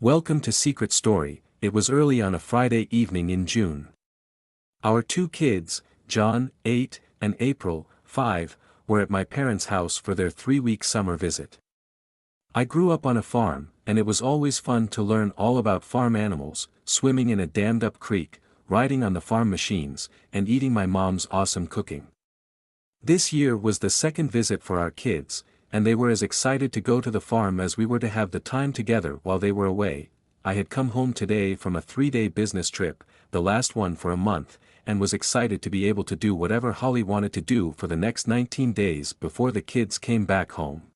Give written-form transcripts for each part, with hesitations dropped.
Welcome to Secret Story. It was early on a Friday evening in June. Our two kids, John, 8, and April, 5, were at my parents' house for their 3-week summer visit. I grew up on a farm, and it was always fun to learn all about farm animals, swimming in a dammed-up creek, riding on the farm machines, and eating my mom's awesome cooking. This year was the second visit for our kids, and they were as excited to go to the farm as we were to have the time together while they were away. I had come home today from a 3-day business trip, the last one for a month, and was excited to be able to do whatever Holly wanted to do for the next 19 days before the kids came back home.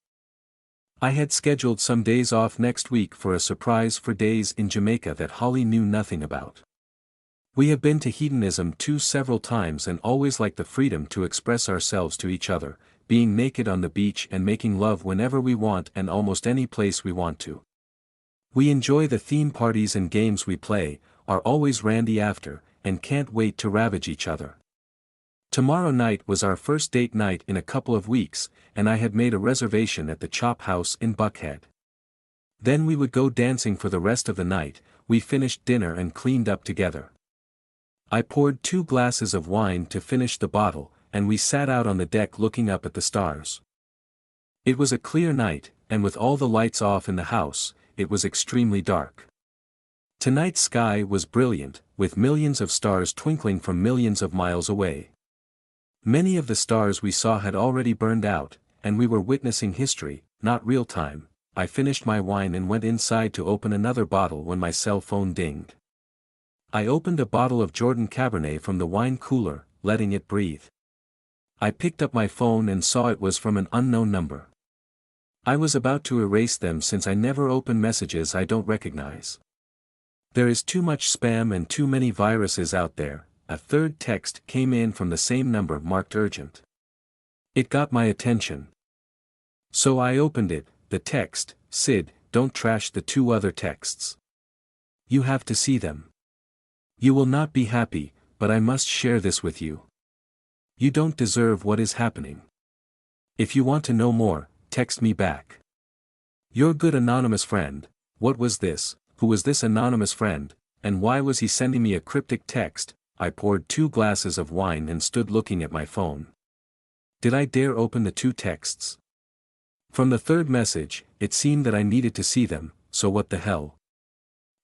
I had scheduled some days off next week for a surprise for days in Jamaica that Holly knew nothing about. We have been to hedonism too several times and always liked the freedom to express ourselves to each other, being naked on the beach and making love whenever we want and almost any place we want to. We enjoy the theme parties and games we play, are always randy after, and can't wait to ravage each other. Tomorrow night was our first date night in a couple of weeks, and I had made a reservation at the Chop House in Buckhead. Then we would go dancing for the rest of the night. We finished dinner and cleaned up together. I poured 2 glasses of wine to finish the bottle, and we sat out on the deck looking up at the stars. It was a clear night, and with all the lights off in the house, it was extremely dark. Tonight's sky was brilliant, with millions of stars twinkling from millions of miles away. Many of the stars we saw had already burned out, and we were witnessing history, not real time. I finished my wine and went inside to open another bottle when my cell phone dinged. I opened a bottle of Jordan Cabernet from the wine cooler, letting it breathe. I picked up my phone and saw it was from an unknown number. I was about to erase them since I never open messages I don't recognize. There is too much spam and too many viruses out there. A third text came in from the same number marked urgent. It got my attention. So I opened it. The text, Sid, don't trash the 2 other texts. You have to see them. You will not be happy, but I must share this with you. You don't deserve what is happening. If you want to know more, text me back. Your good anonymous friend. What was this? Who was this anonymous friend, and why was he sending me a cryptic text? I poured 2 glasses of wine and stood looking at my phone. Did I dare open the 2 texts? From the third message, it seemed that I needed to see them, so what the hell?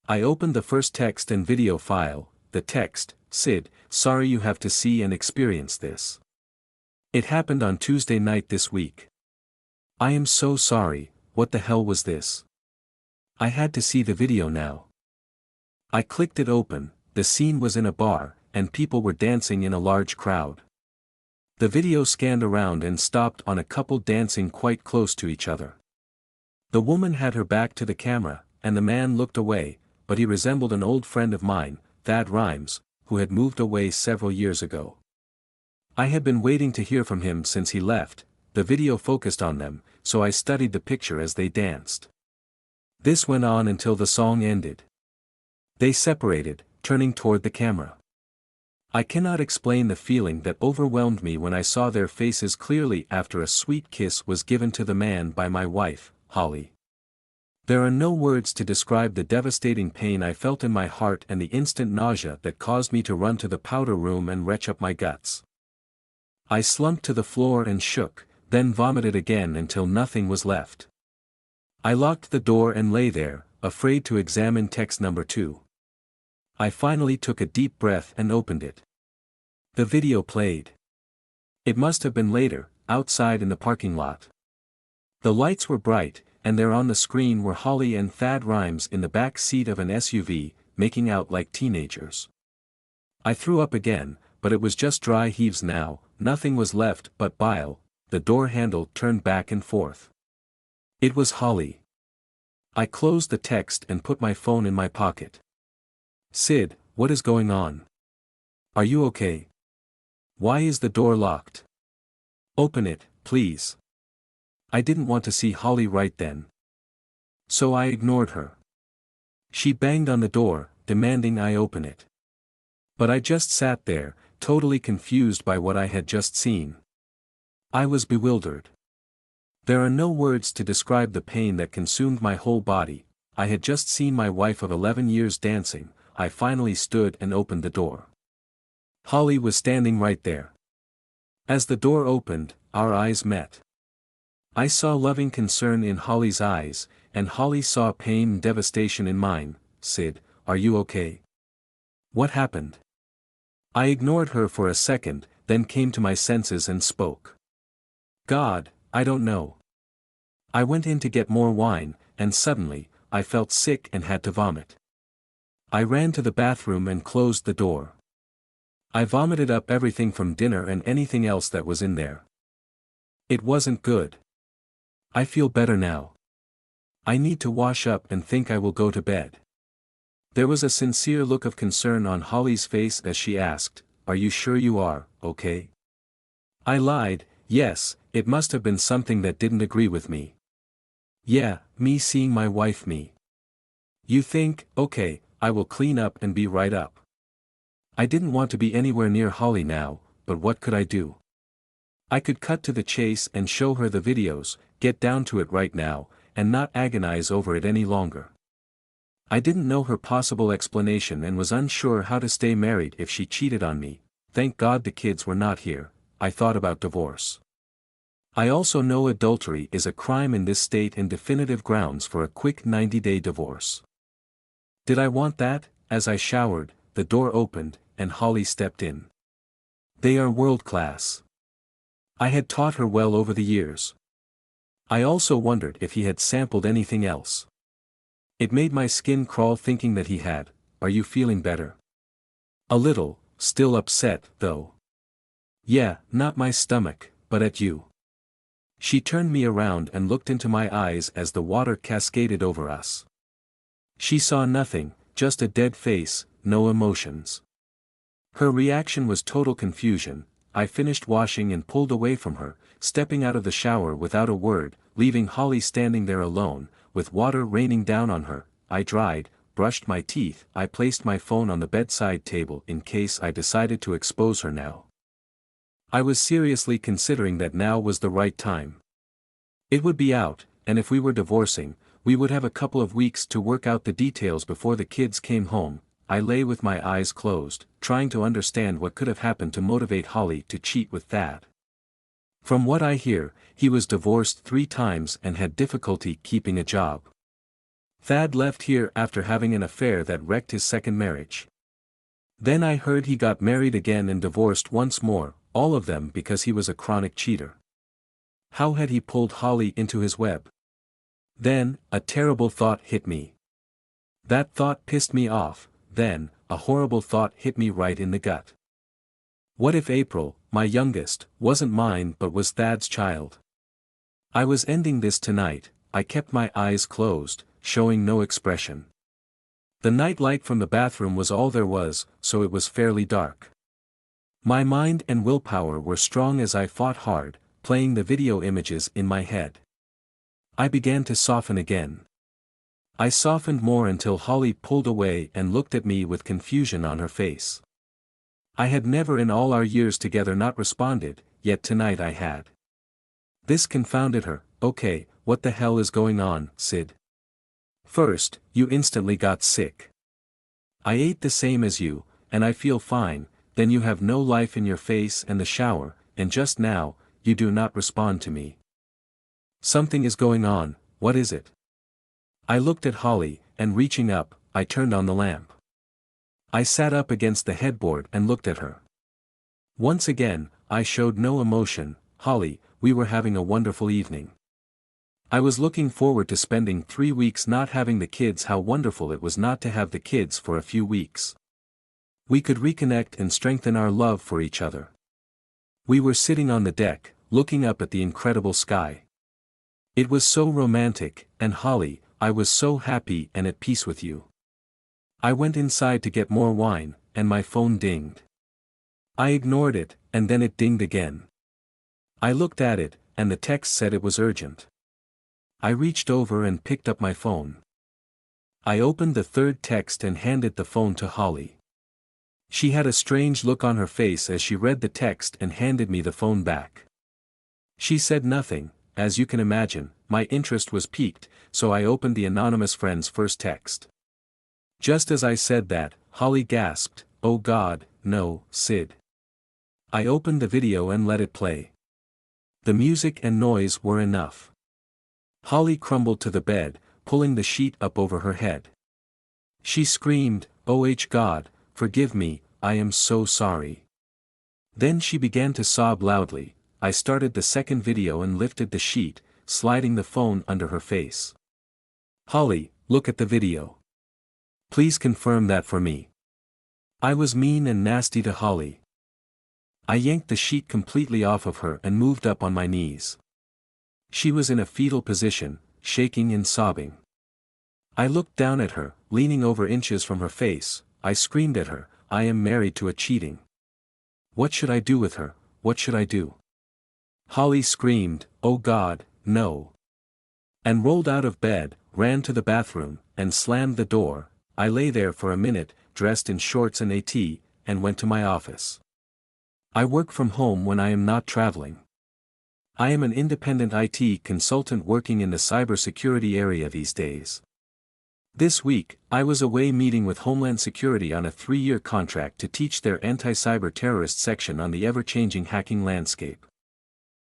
I opened the first text and video file. The text, Sid, sorry you have to see and experience this. It happened on Tuesday night this week. I am so sorry. What the hell was this? I had to see the video now. I clicked it open. The scene was in a bar, and people were dancing in a large crowd. The video scanned around and stopped on a couple dancing quite close to each other. The woman had her back to the camera, and the man looked away, but he resembled an old friend of mine, Thad Rhymes, who had moved away several years ago. I had been waiting to hear from him since he left. The video focused on them, so I studied the picture as they danced. This went on until the song ended. They separated, turning toward the camera. I cannot explain the feeling that overwhelmed me when I saw their faces clearly after a sweet kiss was given to the man by my wife, Holly. There are no words to describe the devastating pain I felt in my heart and the instant nausea that caused me to run to the powder room and retch up my guts. I slumped to the floor and shook, then vomited again until nothing was left. I locked the door and lay there, afraid to examine text number 2. I finally took a deep breath and opened it. The video played. It must have been later, outside in the parking lot. The lights were bright, and there on the screen were Holly and Thad Rhymes in the back seat of an SUV, making out like teenagers. I threw up again, but it was just dry heaves now. Nothing was left but bile. The door handle turned back and forth. It was Holly. I closed the text and put my phone in my pocket. Sid, what is going on? Are you okay? Why is the door locked? Open it, please. I didn't want to see Holly right then. So I ignored her. She banged on the door, demanding I open it. But I just sat there, totally confused by what I had just seen. I was bewildered. There are no words to describe the pain that consumed my whole body. I had just seen my wife of 11 years dancing. I finally stood and opened the door. Holly was standing right there. As the door opened, our eyes met. I saw loving concern in Holly's eyes, and Holly saw pain and devastation in mine. "Sid, are you okay? What happened?" I ignored her for a second, then came to my senses and spoke. "God, I don't know." I went in to get more wine, and suddenly, I felt sick and had to vomit. I ran to the bathroom and closed the door. I vomited up everything from dinner and anything else that was in there. It wasn't good. I feel better now. I need to wash up and think I will go to bed. There was a sincere look of concern on Holly's face as she asked, "Are you sure you are okay?" I lied, "Yes, it must have been something that didn't agree with me." "Yeah, me seeing my wife me." "You think, okay, I will clean up and be right up." I didn't want to be anywhere near Holly now, but what could I do? I could cut to the chase and show her the videos, get down to it right now, and not agonize over it any longer. I didn't know her possible explanation and was unsure how to stay married if she cheated on me. Thank God the kids were not here. I thought about divorce. I also know adultery is a crime in this state and definitive grounds for a quick 90-day divorce. Did I want that? As I showered, the door opened, and Holly stepped in. They are world-class. I had taught her well over the years. I also wondered if he had sampled anything else. It made my skin crawl thinking that he had. "Are you feeling better?" "A little, still upset, though." "Yeah, not my stomach, but at you." She turned me around and looked into my eyes as the water cascaded over us. She saw nothing, just a dead face, no emotions. Her reaction was total confusion. I finished washing and pulled away from her, stepping out of the shower without a word, leaving Holly standing there alone, with water raining down on her. I dried, brushed my teeth. I placed my phone on the bedside table in case I decided to expose her now. I was seriously considering that now was the right time. It would be out, and if we were divorcing, we would have a couple of weeks to work out the details before the kids came home. I lay with my eyes closed, trying to understand what could have happened to motivate Holly to cheat with Thad. From what I hear, he was divorced 3 times and had difficulty keeping a job. Thad left here after having an affair that wrecked his second marriage. Then I heard he got married again and divorced once more, all of them because he was a chronic cheater. How had he pulled Holly into his web? Then, a terrible thought hit me. That thought pissed me off. Then, a horrible thought hit me right in the gut. What if April, my youngest, wasn't mine but was Thad's child? I was ending this tonight. I kept my eyes closed, showing no expression. The night light from the bathroom was all there was, so it was fairly dark. My mind and willpower were strong as I fought hard, playing the video images in my head. I began to soften again. I softened more until Holly pulled away and looked at me with confusion on her face. I had never in all our years together not responded, yet tonight I had. This confounded her. "Okay, what the hell is going on, Sid? First, you instantly got sick. I ate the same as you, and I feel fine. Then you have no life in your face and the shower, and just now, you do not respond to me. Something is going on. What is it?" I looked at Holly, and reaching up, I turned on the lamp. I sat up against the headboard and looked at her. Once again, I showed no emotion. "Holly, we were having a wonderful evening. I was looking forward to spending 3 weeks not having the kids. How wonderful it was not to have the kids for a few weeks. We could reconnect and strengthen our love for each other." We were sitting on the deck, looking up at the incredible sky. It was so romantic, and Holly, I was so happy and at peace with you. I went inside to get more wine, and my phone dinged. I ignored it, and then it dinged again. I looked at it, and the text said it was urgent. I reached over and picked up my phone. I opened the third text and handed the phone to Holly. She had a strange look on her face as she read the text and handed me the phone back. She said nothing, as you can imagine, my interest was piqued, so I opened the anonymous friend's first text. Just as I said that, Holly gasped, "Oh God, no, Sid." I opened the video and let it play. The music and noise were enough. Holly crumbled to the bed, pulling the sheet up over her head. She screamed, "Oh God, forgive me, I am so sorry." Then she began to sob loudly. I started the second video and lifted the sheet, sliding the phone under her face. "Holly, look at the video. Please confirm that for me." I was mean and nasty to Holly. I yanked the sheet completely off of her and moved up on my knees. She was in a fetal position, shaking and sobbing. I looked down at her, leaning over inches from her face. I screamed at her, "I am married to a cheating. What should I do with her, what should I do?" Holly screamed, "Oh God, no." And rolled out of bed, ran to the bathroom, and slammed the door. I lay there for a minute, dressed in shorts and a tee, and went to my office. I work from home when I am not traveling. I am an independent IT consultant working in the cybersecurity area these days. This week, I was away meeting with Homeland Security on a 3-year contract to teach their anti-cyber terrorist section on the ever-changing hacking landscape.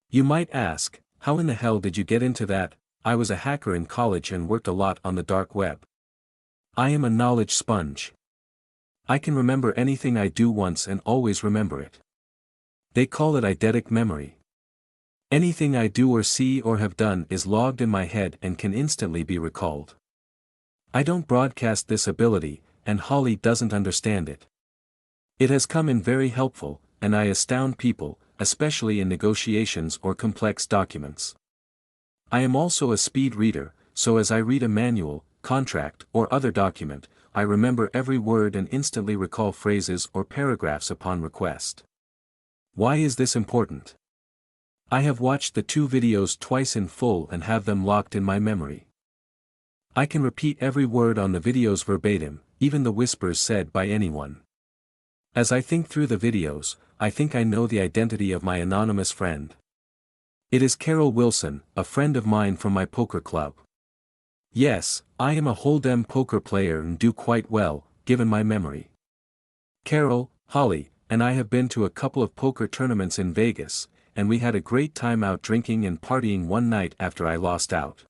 You might ask, how in the hell did you get into that? I was a hacker in college and worked a lot on the dark web. I am a knowledge sponge. I can remember anything I do once and always remember it. They call it eidetic memory. Anything I do or see or have done is logged in my head and can instantly be recalled. I don't broadcast this ability, and Holly doesn't understand it. It has come in very helpful, and I astound people, especially in negotiations or complex documents. I am also a speed reader, so as I read a manual, contract, or other document, I remember every word and instantly recall phrases or paragraphs upon request. Why is this important? I have watched the 2 videos twice in full and have them locked in my memory. I can repeat every word on the videos verbatim, even the whispers said by anyone. As I think through the videos, I think I know the identity of my anonymous friend. It is Carol Wilson, a friend of mine from my poker club. Yes, I am a hold'em poker player and do quite well, given my memory. Carol, Holly, and I have been to a couple of poker tournaments in Vegas, and we had a great time out drinking and partying one night after I lost out.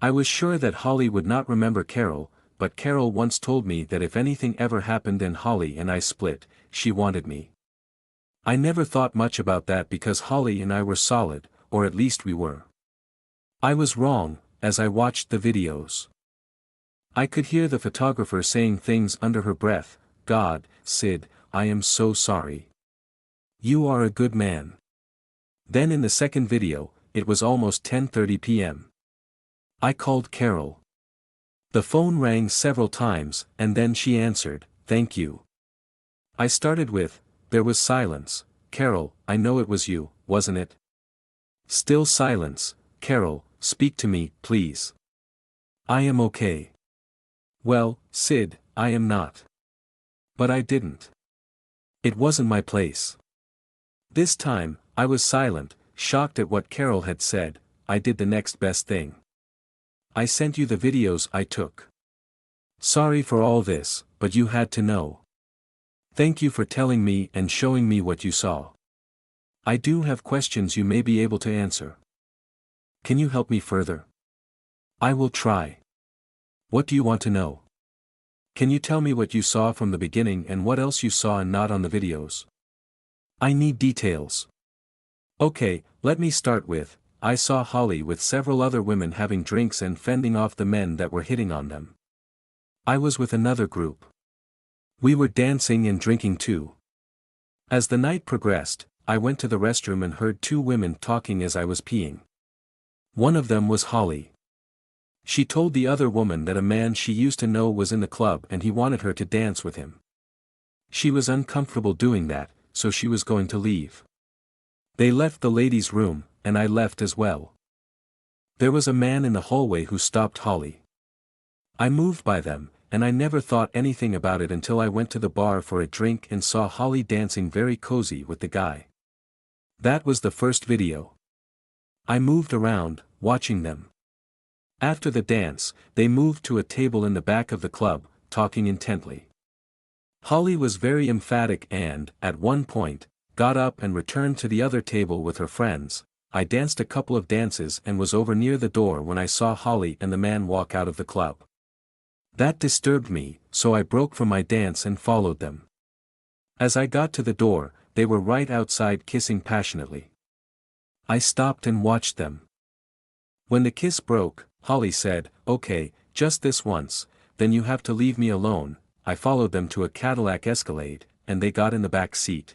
I was sure that Holly would not remember Carol, but Carol once told me that if anything ever happened and Holly and I split, she wanted me. I never thought much about that because Holly and I were solid, or at least we were. I was wrong, as I watched the videos. I could hear the photographer saying things under her breath, "God, Sid, I am so sorry. You are a good man." Then in the second video, it was almost 10:30 p.m. I called Carol. The phone rang several times, and then she answered, "Thank you." I started with, there was silence. "Carol, I know it was you, wasn't it?" Still silence. "Carol, speak to me, please. I am okay." "Well, Sid, I am not." But I didn't. It wasn't my place. This time, I was silent, shocked at what Carol had said. I did the next best thing. "I sent you the videos I took. Sorry for all this, but you had to know. Thank you for telling me and showing me what you saw. I do have questions you may be able to answer. Can you help me further?" "I will try. What do you want to know? Can you tell me what you saw from the beginning and what else you saw and not on the videos?" "I need details." "Okay, let me start with, I saw Holly with several other women having drinks and fending off the men that were hitting on them. I was with another group. We were dancing and drinking too. As the night progressed, I went to the restroom and heard 2 women talking as I was peeing. One of them was Holly. She told the other woman that a man she used to know was in the club and he wanted her to dance with him. She was uncomfortable doing that, so she was going to leave. They left the ladies' room, and I left as well. There was a man in the hallway who stopped Holly. I moved by them, and I never thought anything about it until I went to the bar for a drink and saw Holly dancing very cozy with the guy. That was the first video. I moved around, watching them. After the dance, they moved to a table in the back of the club, talking intently. Holly was very emphatic and, at one point, got up and returned to the other table with her friends. I danced a couple of dances and was over near the door when I saw Holly and the man walk out of the club. That disturbed me, so I broke from my dance and followed them. As I got to the door, they were right outside kissing passionately. I stopped and watched them. When the kiss broke, Holly said, "Okay, just this once, then you have to leave me alone." I followed them to a Cadillac Escalade, and they got in the back seat.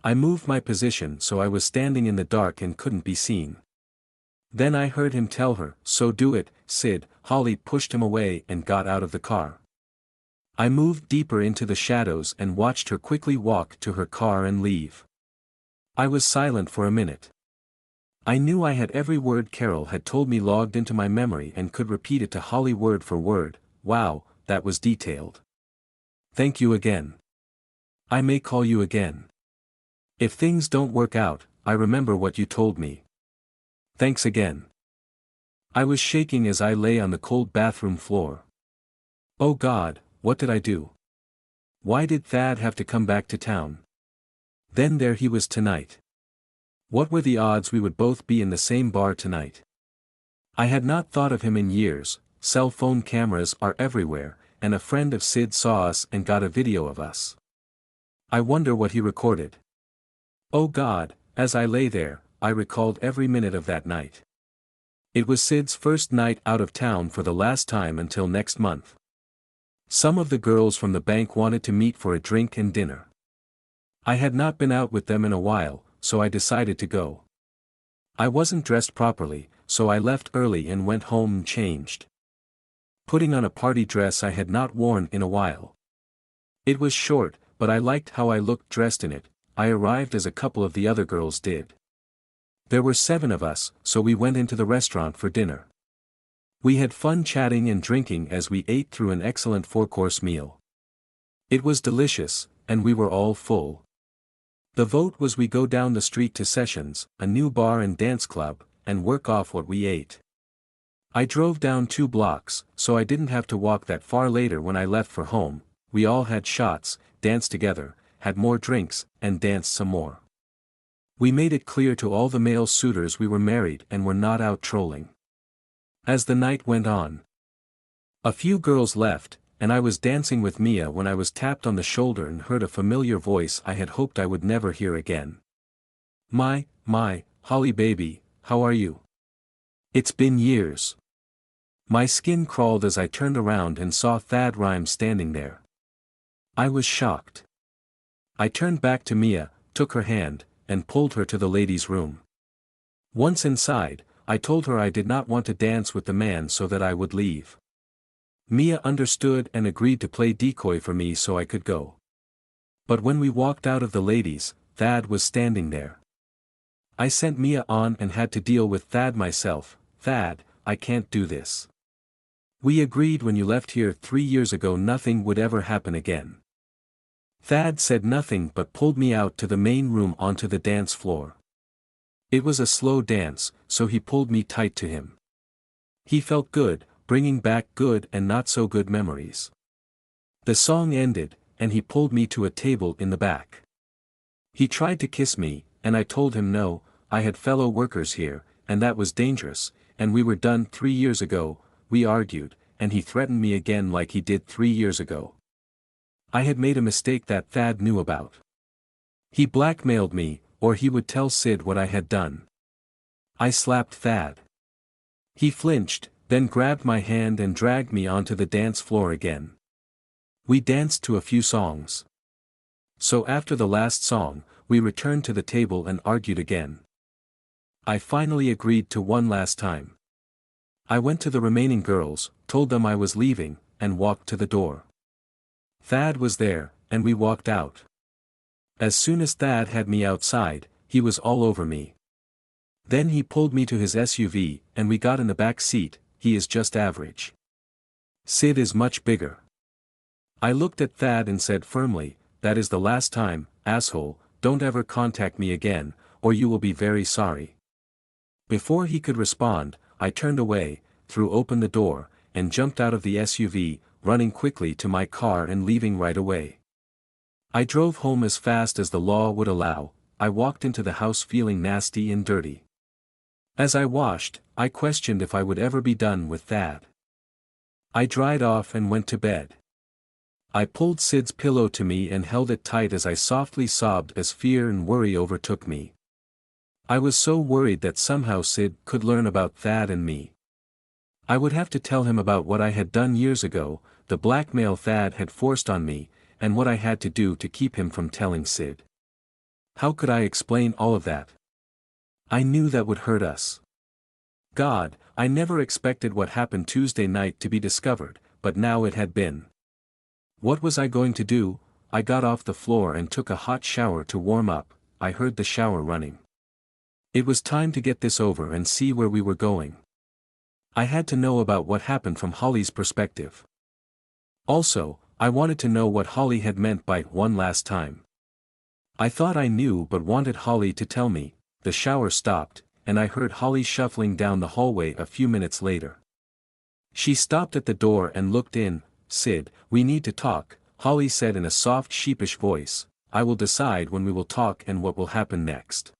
I moved my position so I was standing in the dark and couldn't be seen. Then I heard him tell her, "So do it, Sid." Holly pushed him away and got out of the car. I moved deeper into the shadows and watched her quickly walk to her car and leave. I was silent for a minute. I knew I had every word Carol had told me logged into my memory and could repeat it to Holly word for word. Wow, that was detailed. "Thank you again. I may call you again. If things don't work out, I remember what you told me. Thanks again." I was shaking as I lay on the cold bathroom floor. Oh God, what did I do? Why did Thad have to come back to town? Then there he was tonight. What were the odds we would both be in the same bar tonight? I had not thought of him in years. Cell phone cameras are everywhere, and a friend of Sid saw us and got a video of us. I wonder what he recorded. Oh God, as I lay there, I recalled every minute of that night. It was Sid's first night out of town for the last time until next month. Some of the girls from the bank wanted to meet for a drink and dinner. I had not been out with them in a while, so I decided to go. I wasn't dressed properly, so I left early and went home and changed. Putting on a party dress I had not worn in a while. It was short, but I liked how I looked dressed in it. I arrived as a couple of the other girls did. There were 7 of us, so we went into the restaurant for dinner. We had fun chatting and drinking as we ate through an excellent 4-course meal. It was delicious, and we were all full. The vote was we go down the street to Sessions, a new bar and dance club, and work off what we ate. I drove down 2 blocks, so I didn't have to walk that far. Later when I left for home, we all had shots, danced together, had more drinks, and danced some more. We made it clear to all the male suitors we were married and were not out trolling. As the night went on, a few girls left, and I was dancing with Mia when I was tapped on the shoulder and heard a familiar voice I had hoped I would never hear again. My, Holly baby, how are you? It's been years." My skin crawled as I turned around and saw Thad Rhymes standing there. I was shocked. I turned back to Mia, took her hand, and pulled her to the ladies' room. Once inside, I told her I did not want to dance with the man so that I would leave. Mia understood and agreed to play decoy for me so I could go. But when we walked out of the ladies, Thad was standing there. I sent Mia on and had to deal with Thad myself. "Thad, I can't do this. We agreed when you left here 3 years ago nothing would ever happen again." Thad said nothing but pulled me out to the main room onto the dance floor. It was a slow dance, so he pulled me tight to him. He felt good, bringing back good and not so good memories. The song ended, and he pulled me to a table in the back. He tried to kiss me, and I told him no, I had fellow workers here, and that was dangerous, and we were done 3 years ago. We argued, and he threatened me again like he did 3 years ago. I had made a mistake that Thad knew about. He blackmailed me, or he would tell Sid what I had done. I slapped Thad. He flinched, then grabbed my hand and dragged me onto the dance floor again. We danced to a few songs. So after the last song, we returned to the table and argued again. I finally agreed to one last time. I went to the remaining girls, told them I was leaving, and walked to the door. Thad was there, and we walked out. As soon as Thad had me outside, he was all over me. Then he pulled me to his SUV, and we got in the back seat. He is just average. Sid is much bigger. I looked at Thad and said firmly, "That is the last time, asshole, don't ever contact me again, or you will be very sorry." Before he could respond, I turned away, threw open the door, and jumped out of the SUV, running quickly to my car and leaving right away. I drove home as fast as the law would allow. I walked into the house feeling nasty and dirty. As I washed, I questioned if I would ever be done with that. I dried off and went to bed. I pulled Sid's pillow to me and held it tight as I softly sobbed as fear and worry overtook me. I was so worried that somehow Sid could learn about Thad and me. I would have to tell him about what I had done years ago, the blackmail Thad had forced on me, and what I had to do to keep him from telling Sid. How could I explain all of that? I knew that would hurt us. God, I never expected what happened Tuesday night to be discovered, but now it had been. What was I going to do? I got off the floor and took a hot shower to warm up. I heard the shower running. It was time to get this over and see where we were going. I had to know about what happened from Holly's perspective. Also, I wanted to know what Holly had meant by one last time. I thought I knew but wanted Holly to tell me. The shower stopped, and I heard Holly shuffling down the hallway a few minutes later. She stopped at the door and looked in. Sid, we need to talk, Holly said in a soft sheepish voice. I will decide when we will talk and what will happen next.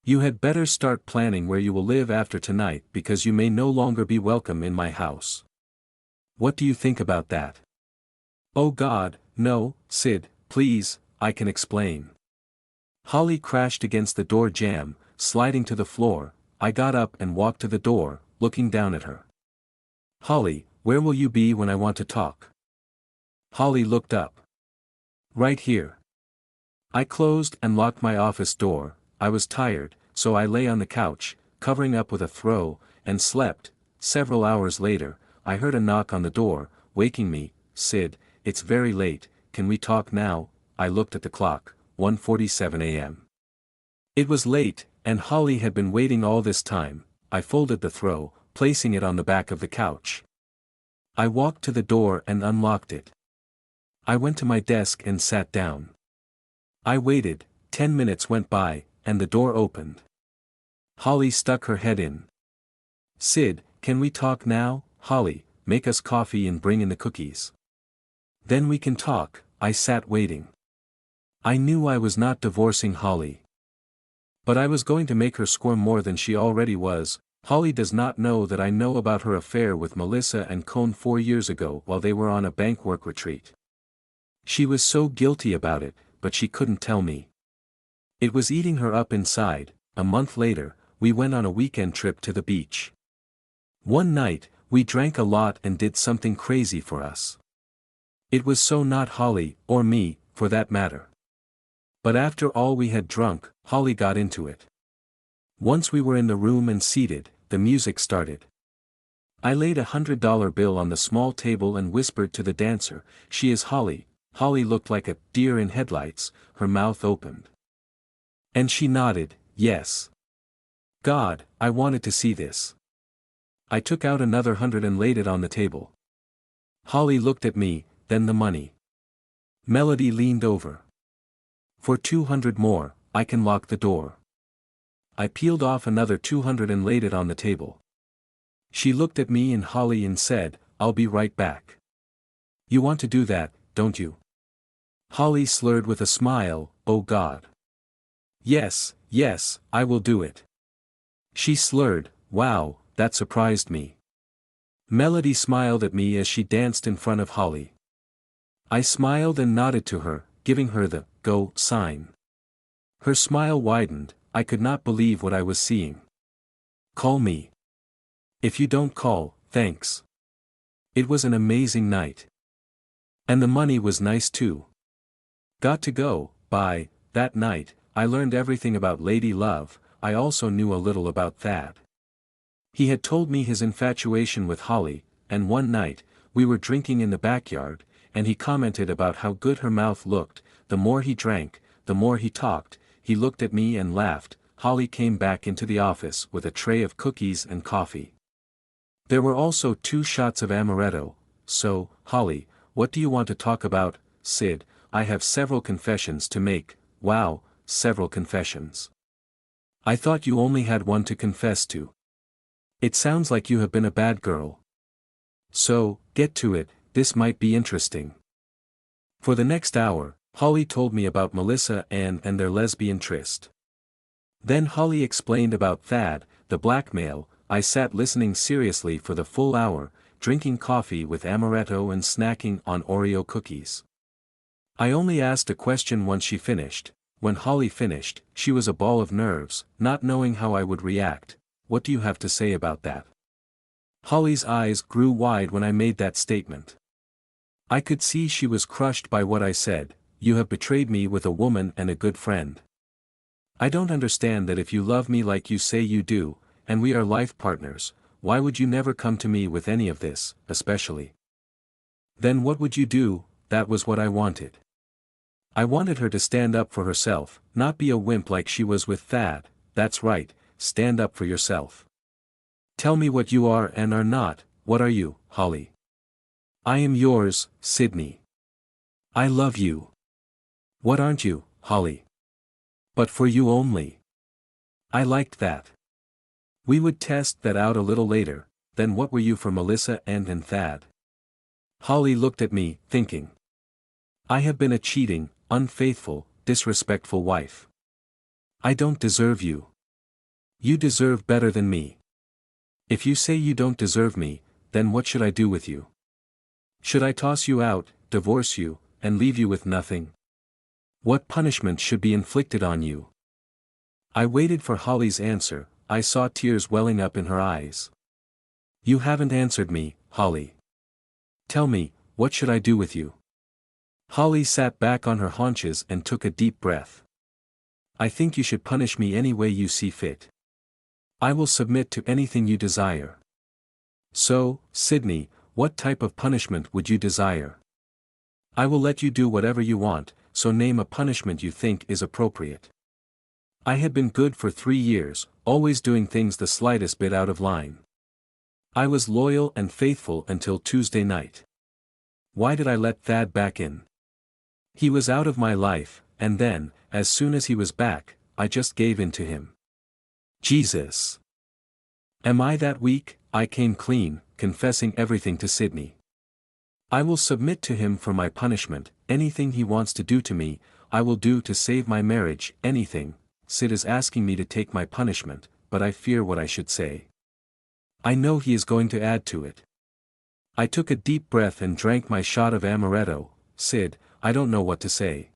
You had better start planning where you will live after tonight because you may no longer be welcome in my house. What do you think about that? Oh God, no, Sid, please, I can explain. Holly crashed against the door jamb, sliding to the floor. I got up and walked to the door, looking down at her. Holly, where will you be when I want to talk? Holly looked up. Right here. I closed and locked my office door. I was tired, so I lay on the couch, covering up with a throw, and slept. Several hours later, I heard a knock on the door, waking me. Sid, it's very late, can we talk now? I looked at the clock, 1:47 a.m. It was late, and Holly had been waiting all this time. I folded the throw, placing it on the back of the couch. I walked to the door and unlocked it. I went to my desk and sat down. I waited. 10 minutes went by, and the door opened. Holly stuck her head in. Sid, can we talk now? Holly, make us coffee and bring in the cookies. Then we can talk. I sat waiting. I knew I was not divorcing Holly. But I was going to make her squirm more than she already was. Holly does not know that I know about her affair with Melissa and Cone 4 years ago while they were on a bank work retreat. She was so guilty about it, but she couldn't tell me. It was eating her up inside. A month later, we went on a weekend trip to the beach. One night, we drank a lot and did something crazy for us. It was so not Holly, or me, for that matter. But after all we had drunk, Holly got into it. Once we were in the room and seated, the music started. I laid $100 bill on the small table and whispered to the dancer, "She is Holly." Holly looked like a deer in headlights, her mouth opened. And she nodded, yes. God, I wanted to see this. I took out another 100 and laid it on the table. Holly looked at me, then the money. Melody leaned over. For 200 more, I can lock the door. I peeled off another 200 and laid it on the table. She looked at me and Holly and said, "I'll be right back." You want to do that, don't you? Holly slurred with a smile, "Oh God. Yes, yes, I will do it." She slurred, "Wow, that surprised me." Melody smiled at me as she danced in front of Holly. I smiled and nodded to her, giving her the go sign. Her smile widened. I could not believe what I was seeing. Call me. If you don't call, thanks. It was an amazing night. And the money was nice too. Got to go. By that night, I learned everything about Lady Love. I also knew a little about Thad. He had told me his infatuation with Holly, and one night, we were drinking in the backyard, and he commented about how good her mouth looked. The more he drank, the more he talked. He looked at me and laughed. Holly came back into the office with a tray of cookies and coffee. There were also 2 shots of amaretto. So, Holly, what do you want to talk about? Sid, I have several confessions to make. Wow, several confessions. I thought you only had one to confess to. It sounds like you have been a bad girl. So, get to it, this might be interesting. For the next hour, Holly told me about Melissa and their lesbian tryst. Then Holly explained about Thad, the blackmail. I sat listening seriously for the full hour, drinking coffee with amaretto and snacking on Oreo cookies. I only asked a question once she finished. When Holly finished, she was a ball of nerves, not knowing how I would react. What do you have to say about that? Holly's eyes grew wide when I made that statement. I could see she was crushed by what I said. You have betrayed me with a woman and a good friend. I don't understand that. If you love me like you say you do, and we are life partners, why would you never come to me with any of this, especially? Then what would you do? That was what I wanted. I wanted her to stand up for herself, not be a wimp like she was with Thad. That's right, stand up for yourself. Tell me what you are and are not. What are you, Holly? I am yours, Sydney. I love you. What aren't you, Holly? But for you only. I liked that. We would test that out a little later. Then what were you for Melissa and Thad? Holly looked at me, thinking. I have been a cheating, unfaithful, disrespectful wife. I don't deserve you. You deserve better than me. If you say you don't deserve me, then what should I do with you? Should I toss you out, divorce you, and leave you with nothing? What punishment should be inflicted on you? I waited for Holly's answer. I saw tears welling up in her eyes. You haven't answered me, Holly. Tell me, what should I do with you? Holly sat back on her haunches and took a deep breath. I think you should punish me any way you see fit. I will submit to anything you desire. So, Sydney, what type of punishment would you desire? I will let you do whatever you want, so name a punishment you think is appropriate. I had been good for 3 years, always doing things the slightest bit out of line. I was loyal and faithful until Tuesday night. Why did I let Thad back in? He was out of my life, and then, as soon as he was back, I just gave in to him. Jesus! Am I that weak? I came clean, confessing everything to Sydney. I will submit to him for my punishment. Anything he wants to do to me, I will do to save my marriage. Anything. Sid is asking me to take my punishment, but I fear what I should say. I know he is going to add to it. I took a deep breath and drank my shot of amaretto. Sid, I don't know what to say.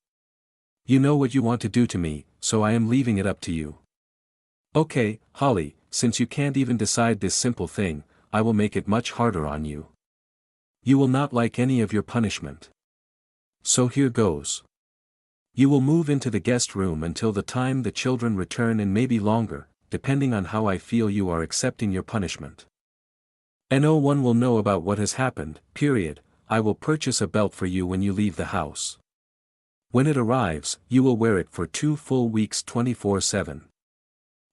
You know what you want to do to me, so I am leaving it up to you. Okay, Holly, since you can't even decide this simple thing, I will make it much harder on you. You will not like any of your punishment. So here goes. You will move into the guest room until the time the children return, and maybe longer, depending on how I feel you are accepting your punishment. And no one will know about what has happened, period. I will purchase a belt for you when you leave the house. When it arrives, you will wear it for 2 full weeks 24/7.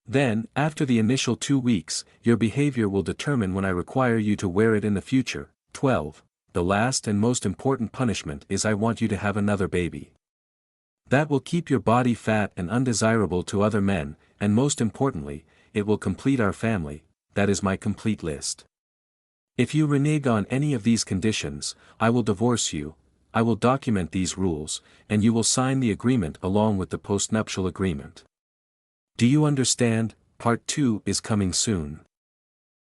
Then, after the initial 2 weeks, your behavior will determine when I require you to wear it in the future. 12. The last and most important punishment is I want you to have another baby. That will keep your body fat and undesirable to other men, and most importantly, it will complete our family. That is my complete list. If you renege on any of these conditions, I will divorce you. I will document these rules, and you will sign the agreement along with the postnuptial agreement. Do you understand? Part 2 is coming soon.